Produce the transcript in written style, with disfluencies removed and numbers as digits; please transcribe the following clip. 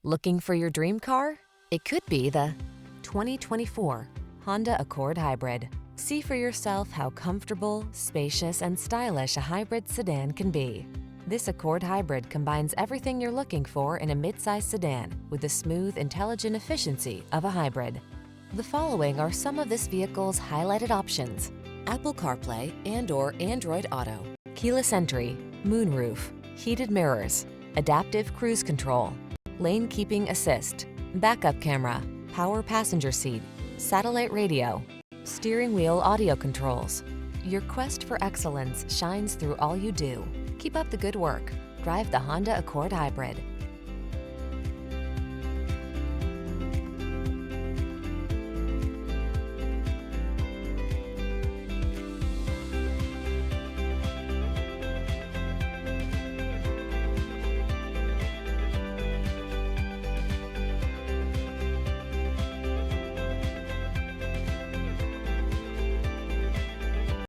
Looking for your dream car? It could be the 2024 Honda Accord Hybrid. See for yourself how comfortable, spacious, and stylish a hybrid sedan can be. This Accord Hybrid combines everything you're looking for in a midsize sedan with the smooth, intelligent efficiency of a hybrid. The following are some of this vehicle's highlighted options: Apple CarPlay and/or Android Auto, keyless entry, moonroof, heated mirrors, adaptive cruise control, lane keeping assist, backup camera, power passenger seat, satellite radio, steering wheel audio controls. Your quest for excellence shines through all you do. Keep up the good work. Drive the Honda Accord Hybrid.